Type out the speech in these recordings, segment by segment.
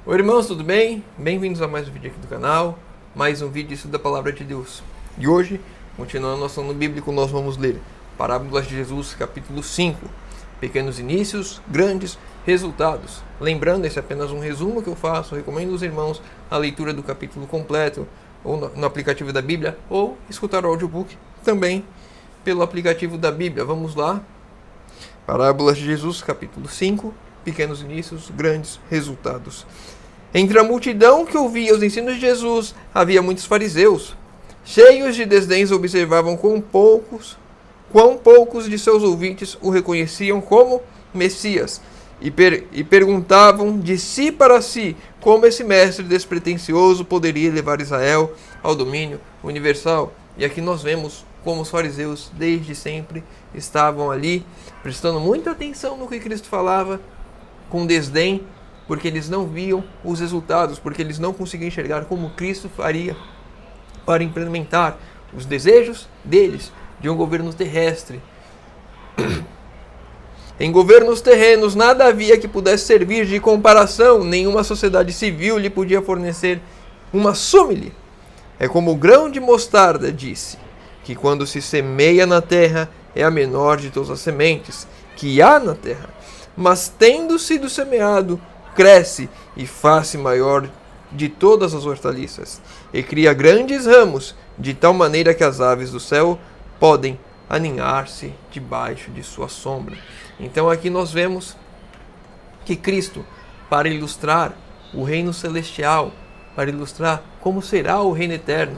Oi irmãos, tudo bem? Bem-vindos a mais um vídeo aqui do canal, mais um vídeo da Palavra de Deus. E hoje, continuando nosso ano bíblico, nós vamos ler Parábolas de Jesus, capítulo 5, Pequenos Inícios, Grandes Resultados. Lembrando, esse é apenas um resumo que eu faço, recomendo aos irmãos a leitura do capítulo completo, ou no aplicativo da Bíblia, ou escutar o audiobook também pelo aplicativo da Bíblia. Vamos lá, Parábolas de Jesus, capítulo 5, Pequenos Inícios, Grandes Resultados. Entre a multidão que ouvia os ensinos de Jesus, havia muitos fariseus. Cheios de desdéns, observavam quão poucos de seus ouvintes o reconheciam como Messias, e perguntavam de si para si como esse mestre despretensioso poderia levar Israel ao domínio universal. E aqui nós vemos como os fariseus desde sempre estavam ali, prestando muita atenção no que Cristo falava, com desdém, porque eles não viam os resultados, porque eles não conseguiam enxergar como Cristo faria para implementar os desejos deles de um governo terrestre. Em governos terrenos nada havia que pudesse servir de comparação, nenhuma sociedade civil lhe podia fornecer uma súmile. É como o grão de mostarda, disse, que quando se semeia na terra é a menor de todas as sementes que há na terra, mas tendo sido semeado, cresce e faz-se maior de todas as hortaliças, e cria grandes ramos, de tal maneira que as aves do céu podem aninhar-se debaixo de sua sombra. Então aqui nós vemos que Cristo, para ilustrar o reino celestial, para ilustrar como será o reino eterno,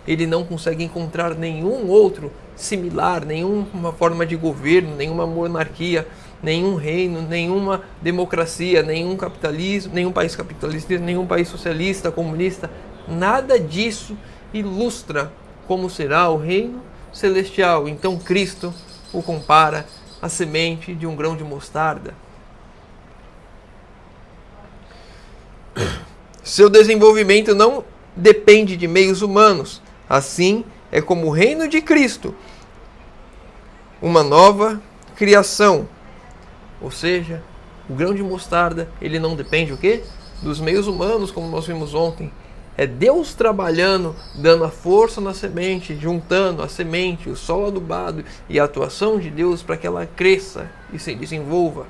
ele não consegue encontrar nenhum outro similar, nenhuma forma de governo, nenhuma monarquia, nenhum reino, nenhuma democracia, nenhum capitalismo, nenhum país capitalista, nenhum país socialista, comunista. Nada disso ilustra como será o reino celestial. Então Cristo o compara à semente de um grão de mostarda. Seu desenvolvimento não depende de meios humanos. Assim é como o reino de Cristo, uma nova criação. Ou seja, o grão de mostarda, ele não depende o quê? Dos meios humanos, como nós vimos ontem. É Deus trabalhando, dando a força na semente, juntando a semente, o solo adubado e a atuação de Deus para que ela cresça e se desenvolva.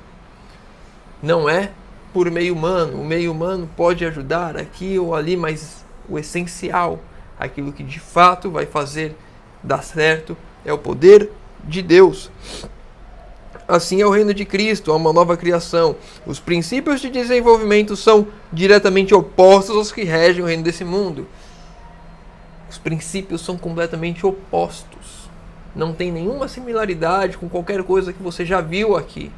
Não é por meio humano. O meio humano pode ajudar aqui ou ali, mas o essencial, aquilo que de fato vai fazer dar certo, é o poder de Deus. Assim é o reino de Cristo, há uma nova criação. Os princípios de desenvolvimento são diretamente opostos aos que regem o reino desse mundo. Os princípios são completamente opostos. Não tem nenhuma similaridade com qualquer coisa que você já viu aqui.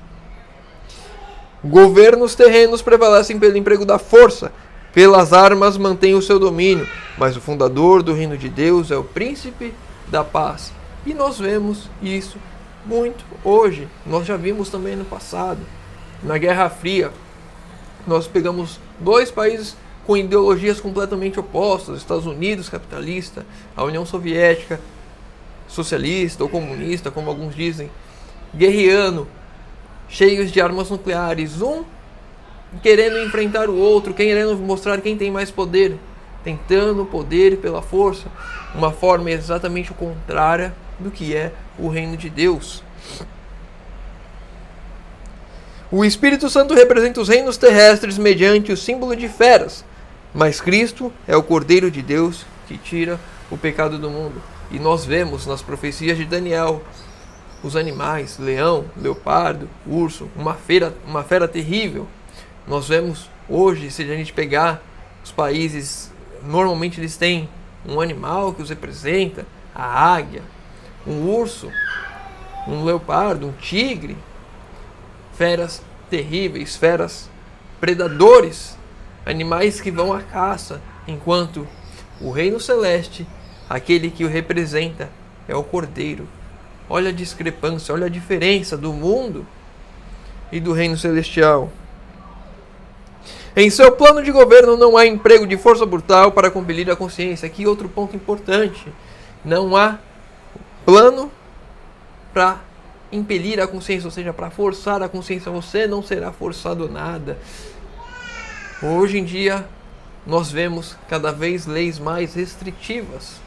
Governos terrenos prevalecem pelo emprego da força, pelas armas mantém o seu domínio, mas o fundador do reino de Deus é o príncipe da paz. E nós vemos isso muito hoje. Nós já vimos também no passado. Na Guerra Fria, nós pegamos dois países com ideologias completamente opostas. Estados Unidos capitalista, a União Soviética socialista ou comunista, como alguns dizem, guerreando, cheios de armas nucleares, um querendo enfrentar o outro, querendo mostrar quem tem mais poder, tentando poder pela força, uma forma exatamente contrária do que é o reino de Deus. O Espírito Santo representa os reinos terrestres mediante o símbolo de feras, mas Cristo é o Cordeiro de Deus que tira o pecado do mundo. E nós vemos nas profecias de Daniel os animais, leão, leopardo, urso, uma fera terrível. Nós vemos hoje, se a gente pegar os países, normalmente eles têm um animal que os representa, a águia, um urso, um leopardo, um tigre, feras terríveis, feras predadores, animais que vão à caça, enquanto o reino celeste, aquele que o representa, é o Cordeiro. Olha a discrepância, olha a diferença do mundo e do reino celestial. Em seu plano de governo não há emprego de força brutal para compelir a consciência. Aqui outro ponto importante. Não há plano para impelir a consciência, ou seja, para forçar a consciência. Você não será forçado a nada. Hoje em dia, nós vemos cada vez leis mais restritivas,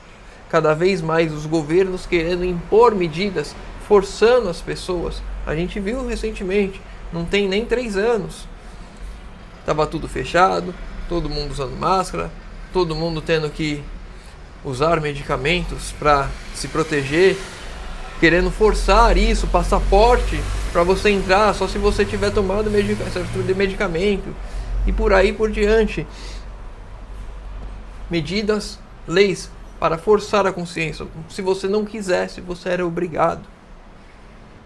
cada vez mais os governos querendo impor medidas, forçando as pessoas. A gente viu recentemente, não tem nem 3 anos. Estava tudo fechado, todo mundo usando máscara, todo mundo tendo que usar medicamentos para se proteger, querendo forçar isso, passaporte para você entrar só se você tiver tomado certo tipo de medicamento e por aí por diante. Medidas, leis para forçar a consciência. Se você não quisesse, você era obrigado.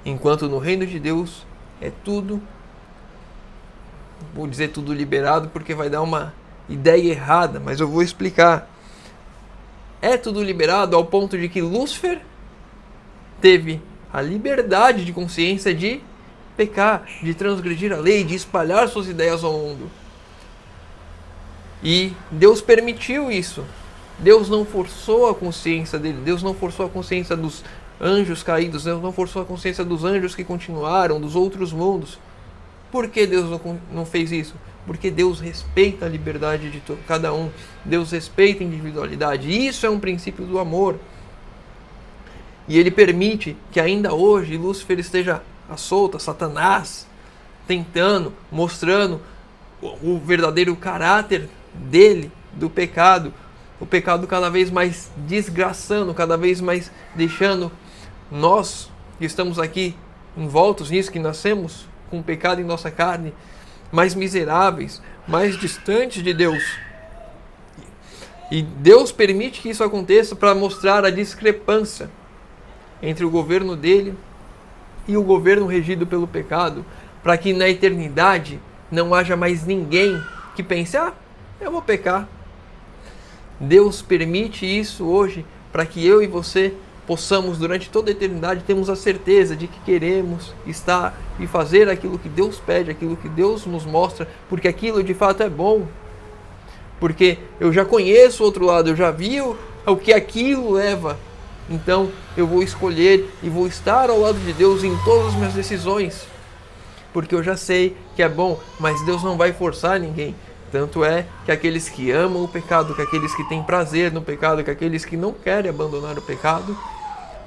Enquanto no reino de Deus é tudo, vou dizer tudo liberado porque vai dar uma ideia errada, mas eu vou explicar. É tudo liberado ao ponto de que Lúcifer teve a liberdade de consciência de pecar, de transgredir a lei, de espalhar suas ideias ao mundo. E Deus permitiu isso. Deus não forçou a consciência dele. Deus não forçou a consciência dos anjos caídos. Deus não forçou a consciência dos anjos que continuaram, dos outros mundos. Por que Deus não fez isso? Porque Deus respeita a liberdade de cada um. Deus respeita a individualidade. E isso é um princípio do amor. E Ele permite que ainda hoje Lúcifer esteja à solta, Satanás, tentando, mostrando o verdadeiro caráter dele, do pecado. O pecado cada vez mais desgraçando, cada vez mais deixando nós que estamos aqui envoltos nisso, que nascemos com o pecado em nossa carne, mais miseráveis, mais distantes de Deus. E Deus permite que isso aconteça para mostrar a discrepância entre o governo dele e o governo regido pelo pecado, para que na eternidade não haja mais ninguém que pense, eu vou pecar. Deus permite isso hoje para que eu e você possamos durante toda a eternidade termos a certeza de que queremos estar e fazer aquilo que Deus pede, aquilo que Deus nos mostra, porque aquilo de fato é bom. Porque eu já conheço o outro lado, eu já vi o que aquilo leva. Então eu vou escolher e vou estar ao lado de Deus em todas as minhas decisões. Porque eu já sei que é bom, mas Deus não vai forçar ninguém. Tanto é que aqueles que amam o pecado, que aqueles que têm prazer no pecado, que aqueles que não querem abandonar o pecado,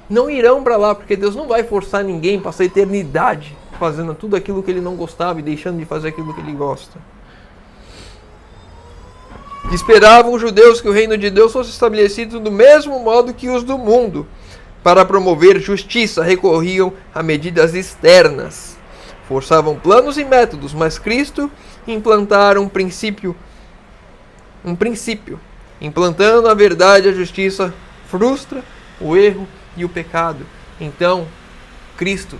não irão para lá, porque Deus não vai forçar ninguém a passar a eternidade fazendo tudo aquilo que ele não gostava e deixando de fazer aquilo que ele gosta. Esperavam os judeus que o reino de Deus fosse estabelecido do mesmo modo que os do mundo. Para promover justiça, recorriam a medidas externas. Forçavam planos e métodos, mas Cristo implantaram um princípio. Implantando a verdade e a justiça, frustra o erro e o pecado. Então, Cristo,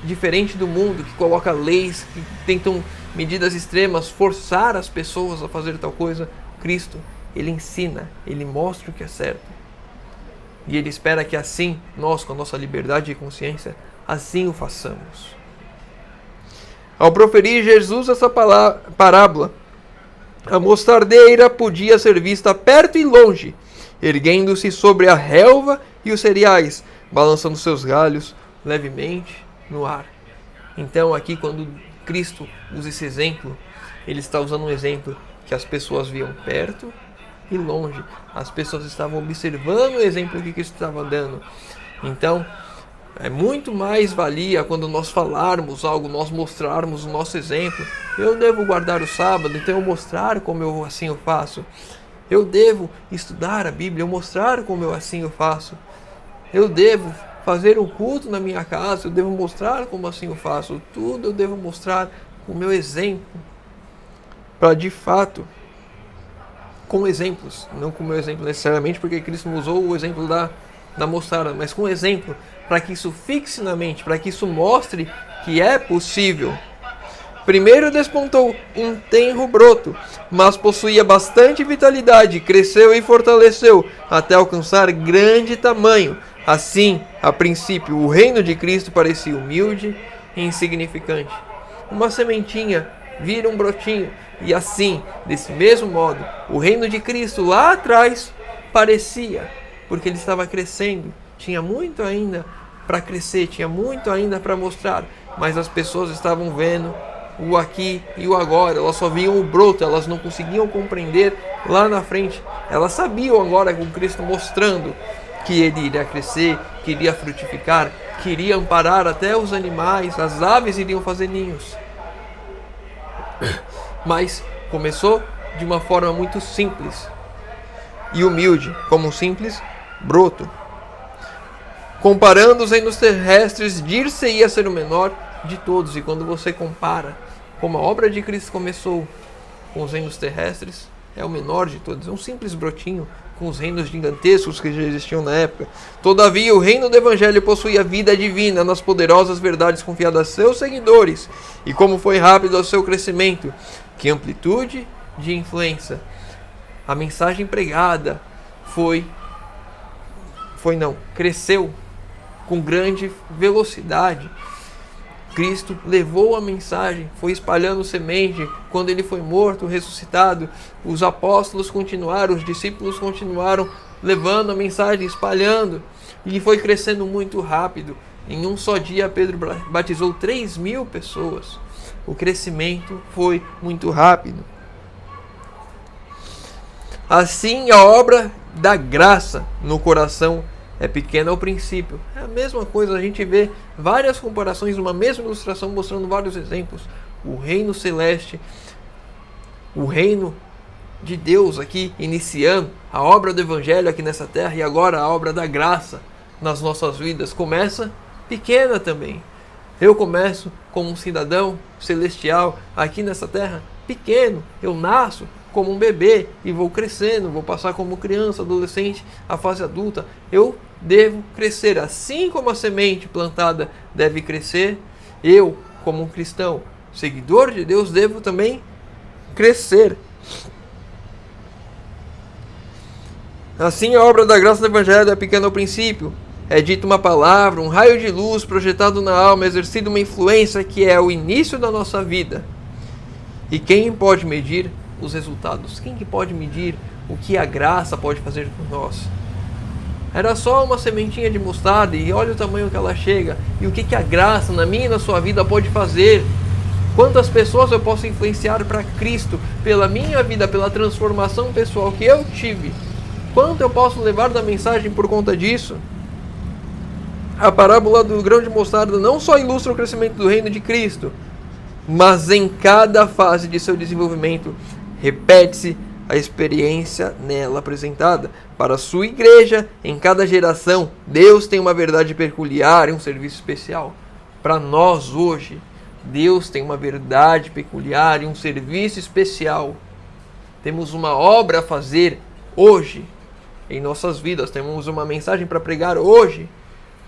diferente do mundo que coloca leis, que tentam medidas extremas, forçar as pessoas a fazer tal coisa, Cristo, Ele ensina, Ele mostra o que é certo. E Ele espera que assim, nós, com a nossa liberdade e consciência, assim o façamos. Ao proferir Jesus essa parábola, a mostardeira podia ser vista perto e longe, erguendo-se sobre a relva e os cereais, balançando seus galhos levemente no ar. Então aqui quando Cristo usa esse exemplo, Ele está usando um exemplo que as pessoas viam perto e longe. As pessoas estavam observando o exemplo que Cristo estava dando. Então, é muito mais valia quando nós falarmos algo, nós mostrarmos o nosso exemplo. Eu devo guardar o sábado, então eu mostrar como eu assim eu faço. Eu devo estudar a Bíblia, eu mostrar como eu assim eu faço. Eu devo fazer um culto na minha casa, eu devo mostrar como assim eu faço. Tudo eu devo mostrar com o meu exemplo. Para de fato, com exemplos, não com o meu exemplo necessariamente, porque Cristo usou o exemplo da mostarda, mas com exemplo, para que isso fixe na mente, para que isso mostre que é possível. Primeiro despontou um tenro broto, mas possuía bastante vitalidade, cresceu e fortaleceu, até alcançar grande tamanho. Assim, a princípio, o reino de Cristo parecia humilde e insignificante. Uma sementinha vira um brotinho, e assim, desse mesmo modo, o reino de Cristo lá atrás parecia, porque ele estava crescendo, tinha muito ainda para crescer, tinha muito ainda para mostrar, mas as pessoas estavam vendo o aqui e o agora. Elas só viam o broto, elas não conseguiam compreender lá na frente. Elas sabiam agora com Cristo mostrando que ele iria crescer, que iria frutificar, que iria amparar até os animais, as aves iriam fazer ninhos. Mas começou de uma forma muito simples e humilde, como um simples broto. Comparando os reinos terrestres, dir-se-ia ser o menor de todos. E quando você compara como a obra de Cristo começou com os reinos terrestres, é o menor de todos. É um simples brotinho com os reinos gigantescos que já existiam na época. Todavia, o reino do Evangelho possuía vida divina nas poderosas verdades confiadas a seus seguidores. E como foi rápido o seu crescimento, que amplitude de influência. A mensagem pregada cresceu com grande velocidade. Cristo levou a mensagem, foi espalhando semente. Quando ele foi morto, ressuscitado, os apóstolos continuaram, os discípulos continuaram levando a mensagem, espalhando. E foi crescendo muito rápido. Em um só dia, Pedro batizou 3.000 pessoas. O crescimento foi muito rápido. Assim, a obra da graça no coração é pequena ao princípio. É a mesma coisa, a gente vê várias comparações numa mesma ilustração mostrando vários exemplos. O reino celeste, o reino de Deus aqui iniciando, a obra do Evangelho aqui nessa terra e agora a obra da graça nas nossas vidas começa pequena também. Eu começo como um cidadão celestial aqui nessa terra pequeno. Eu nasço como um bebê e vou crescendo, vou passar como criança, adolescente, a fase adulta. Eu devo crescer, assim como a semente plantada deve crescer. Eu, como um cristão, seguidor de Deus, devo também crescer. Assim, a obra da graça do Evangelho é pequena ao princípio. É dita uma palavra, um raio de luz projetado na alma, exercido uma influência que é o início da nossa vida. E quem pode medir os resultados? Quem que pode medir o que a graça pode fazer por nós? Era só uma sementinha de mostarda e olha o tamanho que ela chega. E o que a graça na minha e na sua vida pode fazer? Quantas pessoas eu posso influenciar para Cristo pela minha vida, pela transformação pessoal que eu tive? Quanto eu posso levar da mensagem por conta disso? A parábola do grão de mostarda não só ilustra o crescimento do reino de Cristo, mas em cada fase de seu desenvolvimento repete-se a experiência nela apresentada. Para a sua igreja, em cada geração, Deus tem uma verdade peculiar e um serviço especial. Para nós hoje, Deus tem uma verdade peculiar e um serviço especial. Temos uma obra a fazer hoje em nossas vidas. Temos uma mensagem para pregar hoje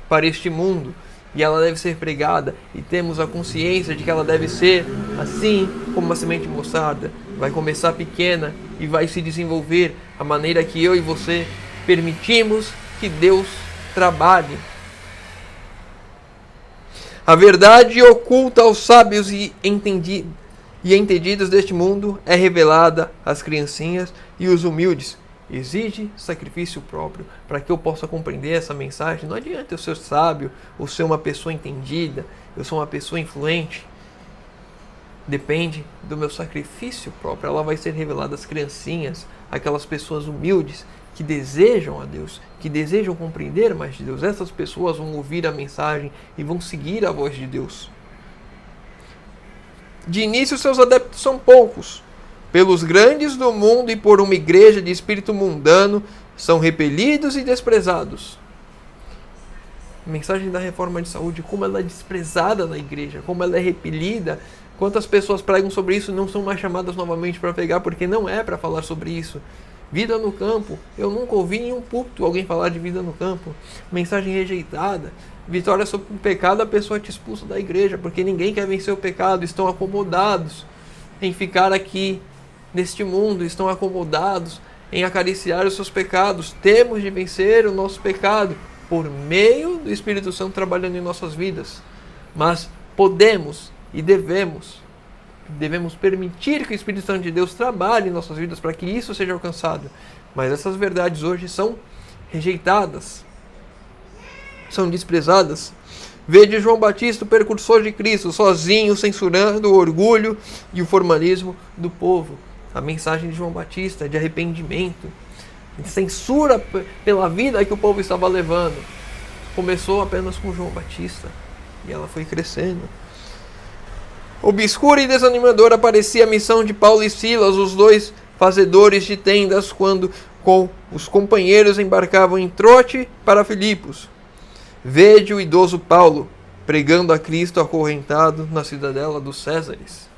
para este mundo. E ela deve ser pregada. E temos a consciência de que ela deve ser assim como uma semente de mostarda. Vai começar pequena e vai se desenvolver a maneira que eu e você permitimos que Deus trabalhe. A verdade oculta aos sábios e entendidos deste mundo é revelada às criancinhas e os humildes. Exige sacrifício próprio para que eu possa compreender essa mensagem. Não adianta eu ser sábio ou ser uma pessoa entendida, eu sou uma pessoa influente. Depende do meu sacrifício próprio. Ela vai ser revelada às criancinhas, aquelas pessoas humildes que desejam a Deus, que desejam compreender mais de Deus. Essas pessoas vão ouvir a mensagem e vão seguir a voz de Deus. De início, seus adeptos são poucos. Pelos grandes do mundo e por uma igreja de espírito mundano, são repelidos e desprezados. A mensagem da reforma de saúde, como ela é desprezada na igreja, como ela é repelida. Quantas pessoas pregam sobre isso e não são mais chamadas novamente para pregar, porque não é para falar sobre isso. Vida no campo, eu nunca ouvi em um púlpito alguém falar de vida no campo. Mensagem rejeitada. Vitória sobre o pecado, a pessoa te expulsa da igreja, porque ninguém quer vencer o pecado, estão acomodados em ficar aqui neste mundo, estão acomodados em acariciar os seus pecados. Temos de vencer o nosso pecado por meio do Espírito Santo trabalhando em nossas vidas. Mas podemos e devemos permitir que o Espírito Santo de Deus trabalhe em nossas vidas para que isso seja alcançado. Mas essas verdades hoje são rejeitadas, são desprezadas. Vede João Batista, o precursor de Cristo, sozinho, censurando o orgulho e o formalismo do povo. A mensagem de João Batista, de arrependimento, de censura pela vida que o povo estava levando, começou apenas com João Batista e ela foi crescendo. Obscura e desanimadora parecia a missão de Paulo e Silas, os dois fazedores de tendas, quando com os companheiros embarcavam em trote para Filipos. Vede o idoso Paulo pregando a Cristo acorrentado na cidadela dos Césares.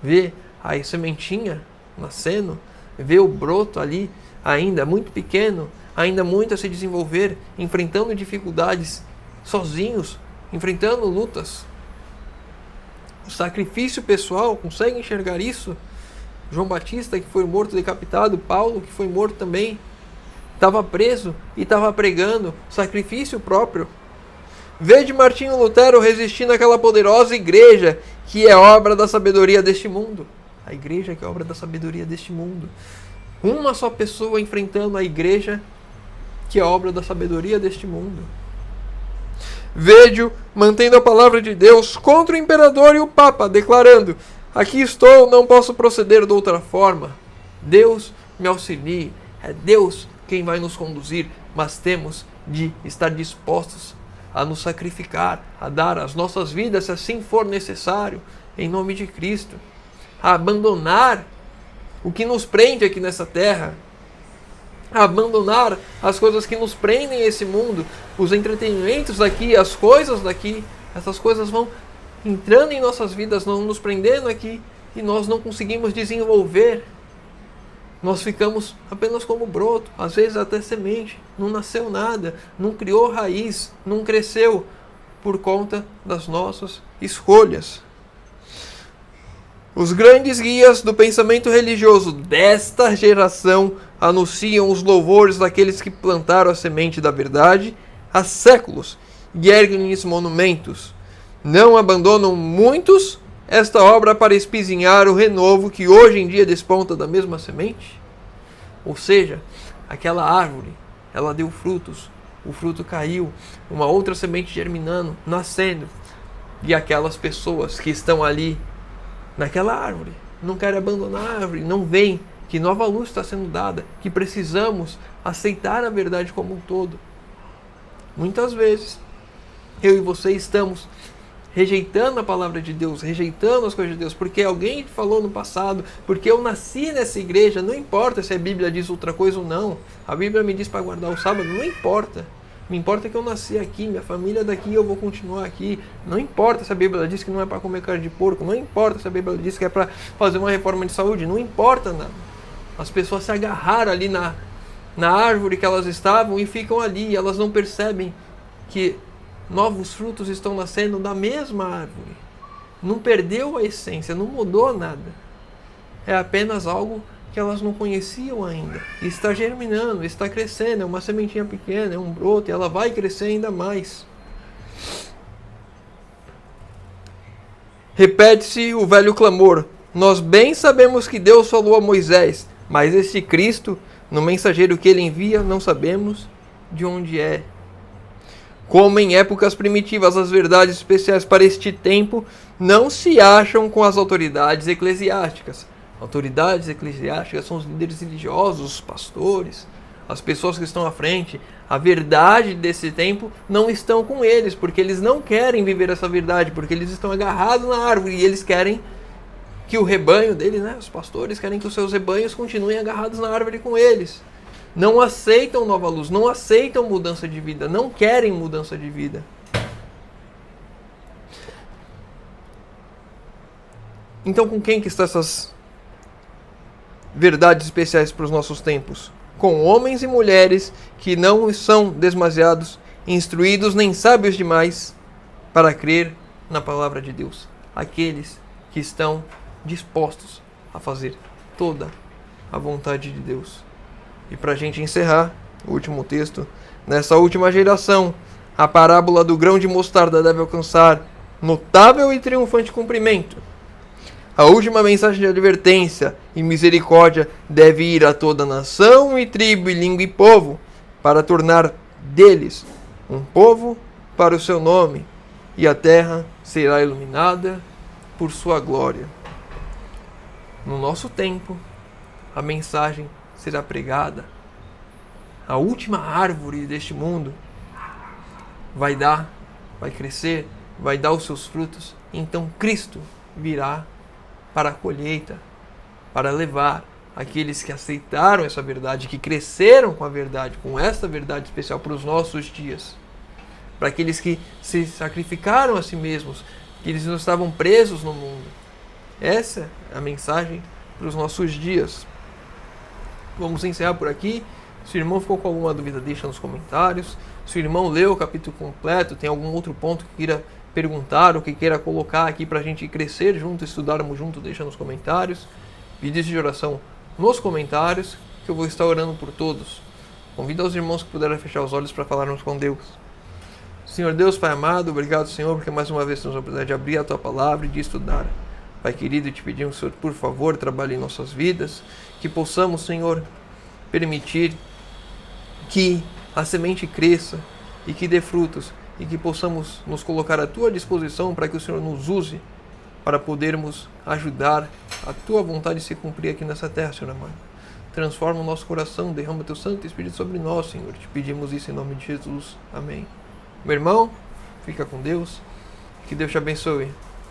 Vê a sementinha nascendo, vê o broto ali ainda muito pequeno, ainda muito a se desenvolver, enfrentando dificuldades sozinhos, enfrentando lutas. O sacrifício pessoal, consegue enxergar isso? João Batista, que foi morto decapitado, Paulo, que foi morto também, estava preso e estava pregando sacrifício próprio. Vede Martinho Lutero resistindo àquela poderosa igreja que é obra da sabedoria deste mundo. A igreja que é obra da sabedoria deste mundo. Uma só pessoa enfrentando a igreja que é obra da sabedoria deste mundo. Vede-o mantendo a palavra de Deus contra o imperador e o papa, declarando: aqui estou, não posso proceder de outra forma. Deus me auxilie, é Deus quem vai nos conduzir, mas temos de estar dispostos a nos sacrificar, a dar as nossas vidas, se assim for necessário, em nome de Cristo. A abandonar o que nos prende aqui nessa terra, a abandonar as coisas que nos prendem a esse mundo, os entretenimentos daqui, as coisas daqui. Essas coisas vão entrando em nossas vidas, não nos prendendo aqui, e nós não conseguimos desenvolver. Nós ficamos apenas como broto, às vezes até semente, não nasceu nada, não criou raiz, não cresceu, por conta das nossas escolhas. Os grandes guias do pensamento religioso desta geração anunciam os louvores daqueles que plantaram a semente da verdade há séculos e erguem-lhes monumentos. Não abandonam muitos esta obra para espizinhar o renovo que hoje em dia desponta da mesma semente? Ou seja, aquela árvore, ela deu frutos, o fruto caiu, uma outra semente germinando, nascendo, e aquelas pessoas que estão ali naquela árvore não querem abandonar a árvore, não veem que nova luz está sendo dada, que precisamos aceitar a verdade como um todo. Muitas vezes eu e você estamos rejeitando a palavra de Deus, rejeitando as coisas de Deus, porque alguém falou no passado, porque eu nasci nessa igreja, não importa se a Bíblia diz outra coisa ou não, a Bíblia me diz para guardar o sábado, não importa. Me importa que eu nasci aqui, minha família é daqui, eu vou continuar aqui. Não importa se a Bíblia diz que não é para comer carne de porco, não importa se a Bíblia diz que é para fazer uma reforma de saúde, não importa nada. As pessoas se agarraram ali na árvore que elas estavam e ficam ali, elas não percebem que novos frutos estão nascendo da mesma árvore. Não perdeu a essência, não mudou nada. É apenas algo que elas não conheciam ainda. Está germinando, está crescendo, é uma sementinha pequena, é um broto, e ela vai crescer ainda mais. Repete-se o velho clamor: nós bem sabemos que Deus falou a Moisés, mas este Cristo, no mensageiro que ele envia, não sabemos de onde é. Como em épocas primitivas as verdades especiais para este tempo não se acham com as autoridades eclesiásticas. Autoridades eclesiásticas são os líderes religiosos, os pastores, as pessoas que estão à frente. A verdade desse tempo não estão com eles, porque eles não querem viver essa verdade, porque eles estão agarrados na árvore e eles querem que o rebanho deles, os pastores querem que os seus rebanhos continuem agarrados na árvore com eles. Não aceitam nova luz, não aceitam mudança de vida, não querem mudança de vida. Então com quem que estão essas verdades especiais para os nossos tempos? Com homens e mulheres que não são demasiados instruídos nem sábios demais para crer na palavra de Deus. Aqueles que estão dispostos a fazer toda a vontade de Deus. E para a gente encerrar, o último texto, nessa última geração, a parábola do grão de mostarda deve alcançar notável e triunfante cumprimento. A última mensagem de advertência e misericórdia deve ir a toda nação e tribo e língua e povo, para tornar deles um povo para o seu nome, e a terra será iluminada por sua glória. No nosso tempo, a mensagem será pregada. A última árvore deste mundo vai crescer, vai dar os seus frutos. Então Cristo virá para a colheita, para levar aqueles que aceitaram essa verdade, que cresceram com a verdade, com essa verdade especial para os nossos dias. Para aqueles que se sacrificaram a si mesmos, que eles não estavam presos no mundo. Essa é a mensagem para os nossos dias. Vamos encerrar por aqui. Se o irmão ficou com alguma dúvida, deixa nos comentários. Se o irmão leu o capítulo completo, tem algum outro ponto que queira perguntar ou que queira colocar aqui para a gente crescer junto, estudarmos junto, deixa nos comentários. Vídeos de oração nos comentários, que eu vou estar orando por todos. Convido aos irmãos que puderem fechar os olhos para falarmos com Deus. Senhor Deus, Pai amado, obrigado, Senhor, porque mais uma vez temos a oportunidade de abrir a Tua Palavra e de estudar. Pai querido, te pedimos, Senhor, por favor, trabalhe em nossas vidas, que possamos, Senhor, permitir que a semente cresça e que dê frutos, e que possamos nos colocar à Tua disposição para que o Senhor nos use para podermos ajudar a Tua vontade se cumprir aqui nessa terra, Senhor amado. Transforma o nosso coração, derrama Teu Santo Espírito sobre nós, Senhor. Te pedimos isso em nome de Jesus. Amém. Meu irmão, fica com Deus. Que Deus te abençoe.